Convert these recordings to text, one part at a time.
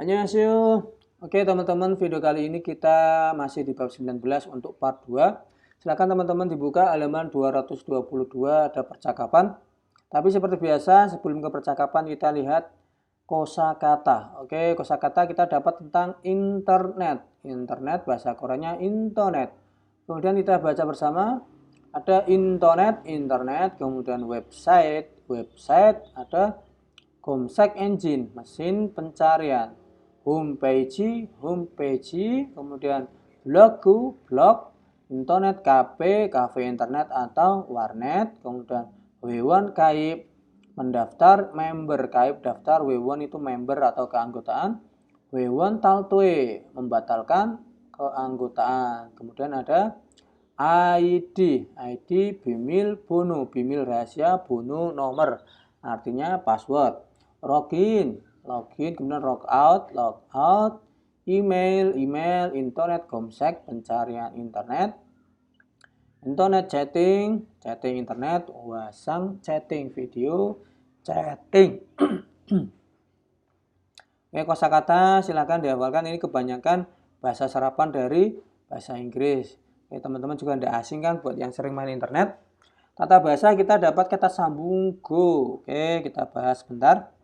Annyeonghaseyo. Oke teman-teman, video kali ini kita masih di bab 19 untuk part 2. Silakan teman-teman dibuka halaman 222, ada percakapan. Tapi seperti biasa, sebelum ke percakapan kita lihat kosakata. Oke, kosakata kita dapat tentang internet. Internet, bahasa Koreanya internet. Kemudian kita baca bersama, ada internet, kemudian website, ada 검색 engine, mesin pencarian, homepage, kemudian blog, internet cafe internet atau warnet, kemudian wewan kaib, mendaftar, member kaib daftar, wewan itu member atau keanggotaan, wewan taltue, membatalkan keanggotaan. Kemudian ada ID bimil bono, bimil rahasia, bono nomor, artinya password. Login, kemudian logout, email, internet, komsek, pencarian internet chatting, internet, wasang, chatting video, chatting. Oke, kosakata silakan dihafalkan, ini kebanyakan bahasa serapan dari bahasa Inggris. Oke, teman-teman juga tidak asing kan buat yang sering main internet. Tata bahasa kita dapat kata sambung go. Oke, kita bahas sebentar.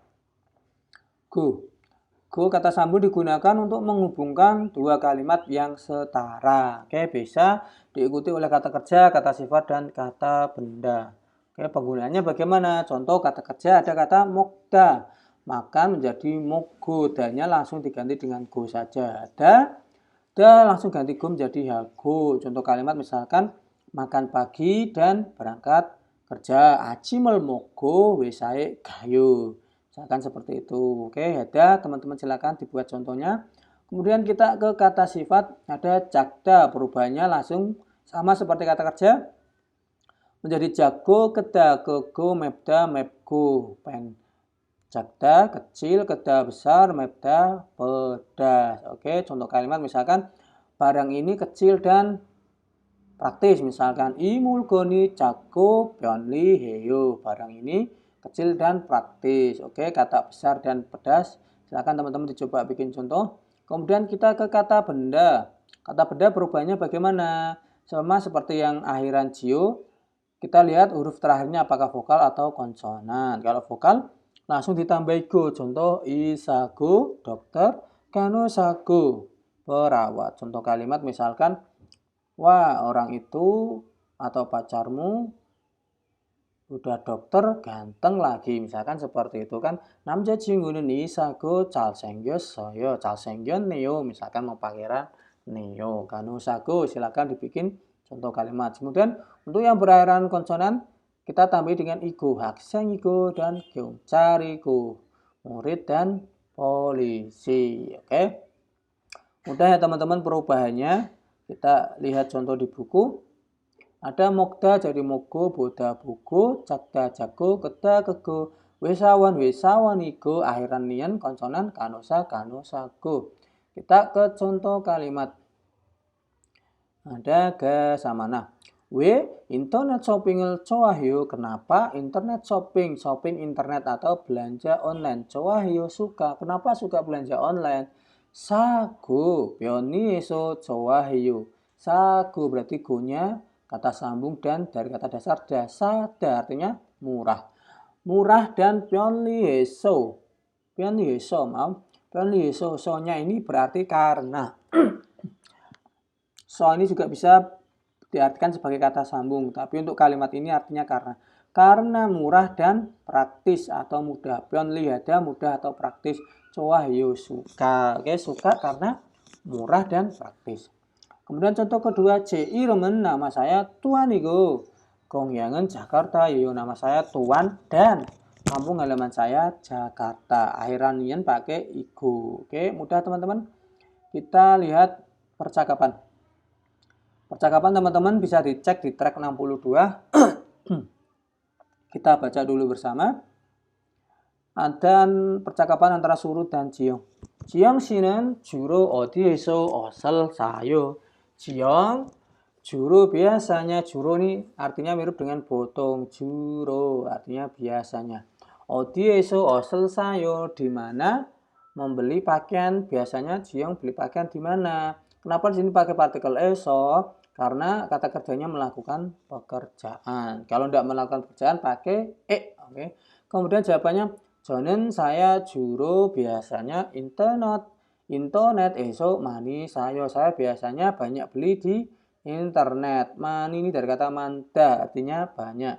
Go, kata sambung digunakan untuk menghubungkan dua kalimat yang setara. Oke, bisa diikuti oleh kata kerja, kata sifat, dan kata benda. Oke, penggunaannya bagaimana? Contoh kata kerja ada kata mokda, makan menjadi mogo, danya langsung diganti dengan go saja. Da langsung ganti go menjadi hago. Contoh kalimat misalkan makan pagi dan berangkat kerja. Acimel mogo wesae gayo. Misalkan seperti itu. Oke, ada teman-teman silakan dibuat contohnya. Kemudian kita ke kata sifat, ada jakda, perubahannya langsung sama seperti kata kerja. Menjadi jago, keda, kego, mebda, mebgo, pen. Jakda kecil, keda besar, mebda pedas. Oke, contoh kalimat misalkan barang ini kecil dan praktis. Misalkan imulgoni jago pionli heyo. Barang ini kecil dan praktis. Oke, kata besar dan pedas. Silakan teman-teman dicoba bikin contoh. Kemudian kita ke kata benda. Kata benda perubahannya bagaimana? Sama seperti yang akhiran jio. Kita lihat huruf terakhirnya apakah vokal atau konsonan. Kalau vokal langsung ditambah go. Contoh isago dokter, kanosago perawat. Contoh kalimat misalkan, wah orang itu atau pacarmu udah dokter ganteng lagi, misalkan seperti itu kan. 남자 친구는 이사고 잘생겼어요. 잘생겼네요. Misalkan mau panggilnya Neo. Kanosago silakan dibikin contoh kalimat. Kemudian untuk yang berakhiran konsonan kita tambah dengan igo, 학생이고 dan 경찰이고, murid dan polisi. Oke. Mudah ya teman-teman perubahannya. Kita lihat contoh di buku. Ada mokda jadi mogo, boda buku, cakda jago, keda kego, wesawan igo, akhiran nian konsonan kanosago. Kita ke contoh kalimat. Ada gasamana. Internet shopping을 좋아해요. Kenapa internet shopping internet atau belanja online. 좋아해요 suka. Kenapa suka belanja online? 사고 변이에서 좋아해요. 사고 berarti go-nya kata sambung dan dari kata dasar dasada, artinya murah. Murah dan 변리해서 so-nya ini berarti karena. So ini juga bisa diartikan sebagai kata sambung, tapi untuk kalimat ini artinya karena. Karena murah dan praktis atau mudah. 변리하다 mudah atau praktis. 좋아해요 suka. Oke, suka karena murah dan praktis. Kemudian contoh kedua, 제 이름은 nama saya Tuan이고, 고향은 Jakarta예요. Nama saya Tuan dan kampung halaman saya Jakarta. Akhiran nian pakai igo. Oke, mudah teman-teman. Kita lihat percakapan. Percakapan teman-teman bisa dicek di track 62. Kita baca dulu bersama. Ada percakapan antara Surut dan Jiong. 지영 씨는 주로 어디에서 옷을 사요? 지영, 주로 biasanya, 주로 ini artinya mirip dengan 보통, 주로 artinya biasanya. 어디에서 옷을 사요? Di mana membeli pakaian. Biasanya Jiong beli pakaian di mana? Kenapa di sini pakai partikel eso? Karena kata kerjanya melakukan pekerjaan. Kalau tidak melakukan pekerjaan pakai Oke. Kemudian jawabannya, 저는 saya juru biasanya internet eso mani saya biasanya banyak beli di internet. Mani ini dari kata manda, artinya banyak.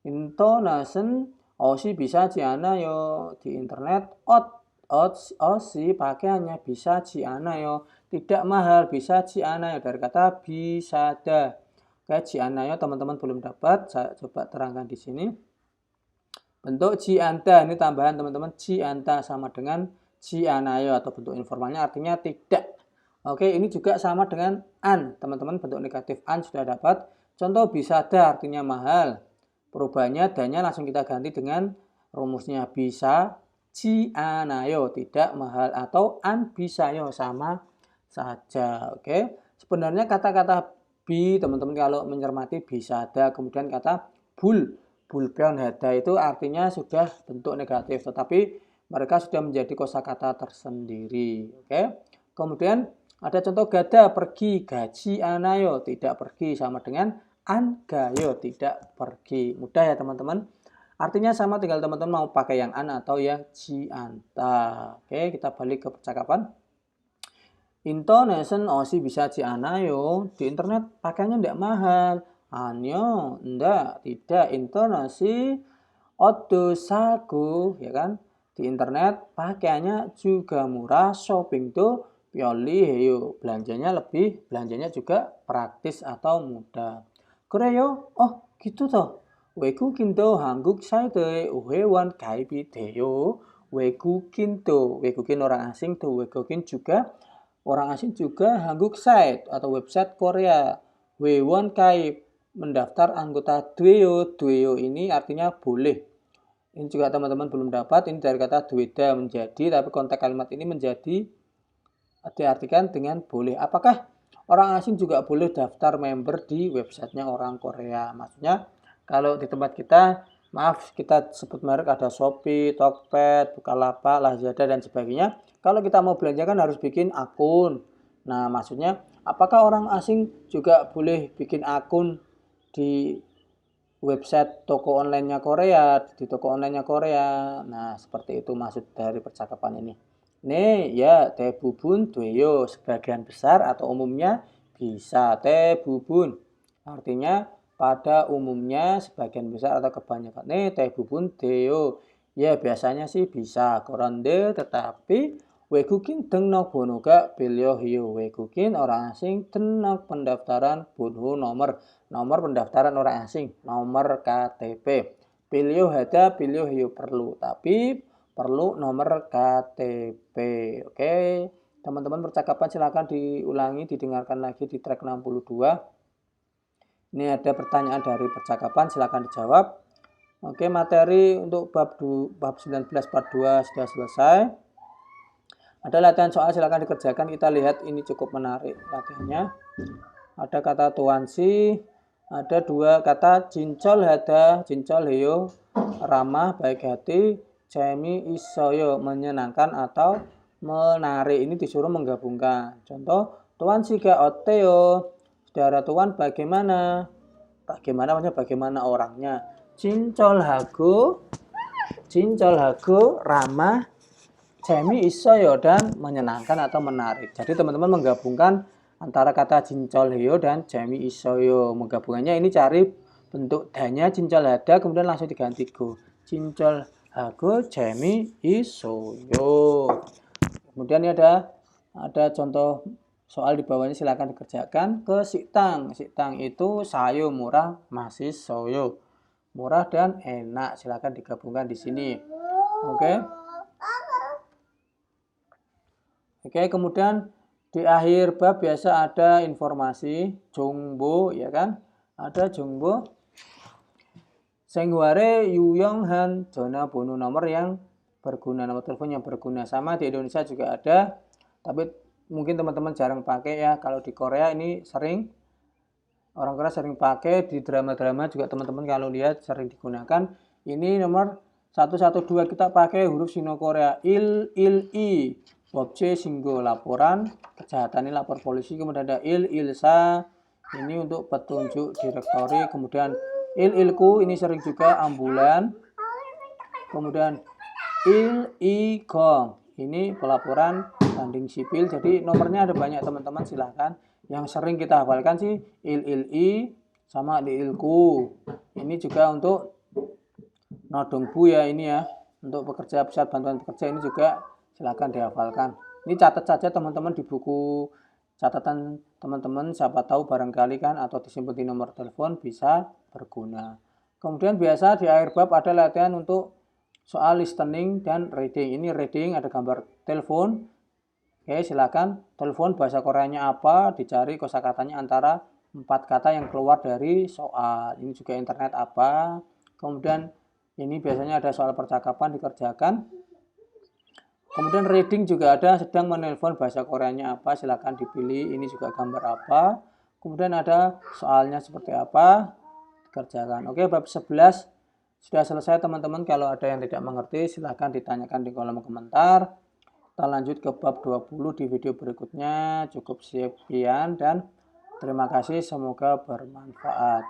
인터넷은 어시 비싸지 않아요. Di internet 어시 pakaiannya 비싸지 않아요. Tidak mahal, 비싸지 않아요 dari kata bisada. Oke, ji anayo teman-teman belum dapat, saya coba terangkan di sini. Bentuk ji anta ini tambahan teman-teman, ji anta sama dengan ji anayo atau bentuk informalnya artinya tidak. Oke, ini juga sama dengan an, teman-teman bentuk negatif an sudah dapat. Contoh bisada artinya mahal. Perubahannya dannya langsung kita ganti dengan rumusnya bisa ji anayo tidak mahal atau an bisayo sama saja. Oke. Sebenarnya kata-kata bi teman-teman kalau mencermati bisa ada, kemudian kata bulpeon hada itu artinya sudah bentuk negatif, tetapi mereka sudah menjadi kosakata tersendiri. Oke. Kemudian ada contoh gada pergi, gaji anayo tidak pergi sama dengan an gayo tidak pergi. Mudah ya teman-teman. Artinya sama, tinggal teman-teman mau pakai yang an atau yang ji anta. Oke, kita balik ke percakapan. 인터넷은 어시 비싸지 않아요. Di internet pakainya tidak mahal. Anyo, enggak, tidak. Intonasi otto saku, ya kan? Di internet pakaiannya juga murah, shopping tuh pioli heyo. Belanjanya juga praktis atau mudah. 그래요? gitu toh. 외국인도 한국 사이트에 회원 가입이 돼요. 외국인 orang asing tuh, 외국인 juga orang asing juga 한국 site atau website Korea. 회원 가입 mendaftar anggota Dweyo. Dweyo ini artinya boleh. Ini juga teman-teman belum dapat, ini dari kata dweda menjadi, tapi konteks kalimat ini menjadi diartikan dengan boleh. Apakah orang asing juga boleh daftar member di websitenya orang Korea? Maksudnya kalau di tempat kita, maaf kita sebut merek ada Shopee, Tokped, Bukalapak, Lazada dan sebagainya. Kalau kita mau belanja kan harus bikin akun. Nah, maksudnya apakah orang asing juga boleh bikin akun di website toko online-nya Korea, di toko online-nya Korea? Nah, seperti itu maksud dari percakapan ini. Nih, ya, 대부분 돼요. Sebagian besar atau umumnya bisa. 대부분 artinya pada umumnya, sebagian besar atau kebanyakan. Nih, 대부분 돼요. Ya, biasanya sih bisa. Kronde, tetapi 외국인 등록 번호가 필요해요. 외국인 orang asing 등록 pendaftaran 번호 nomor pendaftaran orang asing, nomor KTP. 필요하다, 필요해요 perlu, tapi perlu nomor KTP. Oke, teman-teman percakapan silakan diulangi, didengarkan lagi di track 62. Ini ada pertanyaan dari percakapan, silakan dijawab. Oke, materi untuk bab 19 part 2 sudah selesai. Ada latihan soal, silakan dikerjakan. Kita lihat ini cukup menarik latihannya. Ada kata tuansi, ada dua kata cincol hada, cincol heyo, ramah, baik hati, cemi isoyo, menyenangkan atau menarik. Ini disuruh menggabungkan. Contoh, tuan siga oteo, saudara tuan bagaimana? Maksudnya bagaimana orangnya? Cincol hago, ramah, cemi isoyo, dan menyenangkan atau menarik. Jadi teman-teman menggabungkan antara kata cincol heyo dan cemi isoyo. Menggabungannya ini cari bentuk danya cincol hada, kemudian langsung diganti go. Cincol hago, cemi isoyo. Kemudian ini ada contoh soal di bawahnya, silakan dikerjakan. Ke Siktang itu sayo murah masih soyo. Murah dan enak, silakan digabungkan di sini. Oke, kemudian di akhir bab biasa ada informasi jongbo, ya kan? Ada jongbo. Sengware yuyonghan, zona bono nomor yang berguna, nomor telepon yang berguna. Sama di Indonesia juga ada, tapi mungkin teman-teman jarang pakai ya. Kalau di Korea ini sering, orang Korea sering pakai, di drama-drama juga teman-teman kalau lihat sering digunakan. Ini nomor 112 kita pakai huruf Sino Korea. I. Bab C singgo laporan kejahatan, ini lapor polisi. Kemudian ada ilsa, ini untuk petunjuk direktori. Kemudian ilku, ini sering juga ambulan. Kemudian gong, ini pelaporan banding sipil. Jadi nomornya ada banyak teman-teman, silahkan. Yang sering kita hafalkan sih i sama ilku. Ini juga untuk nodongbu ya, ini ya, untuk pekerja pusat bantuan pekerja, ini juga silahkan dihafalkan. Ini catat saja teman-teman di buku catatan teman-teman, siapa tahu barangkali kan, atau disimpan di nomor telepon bisa berguna. Kemudian biasa di akhir bab ada latihan untuk soal listening dan reading. Ini reading ada gambar telepon. Oke, silakan telepon bahasa Koreanya apa, dicari kosakatanya antara 4 kata yang keluar dari soal. Ini juga internet apa. Kemudian ini biasanya ada soal percakapan dikerjakan. Kemudian reading juga ada, sedang menelpon bahasa Koreanya apa, silakan dipilih. Ini juga gambar apa. Kemudian ada soalnya seperti apa, dikerjakan. Oke, bab 11 sudah selesai teman-teman. Kalau ada yang tidak mengerti silahkan ditanyakan di kolom komentar. Kita lanjut ke bab 20 di video berikutnya. Cukup sekian dan terima kasih, semoga bermanfaat.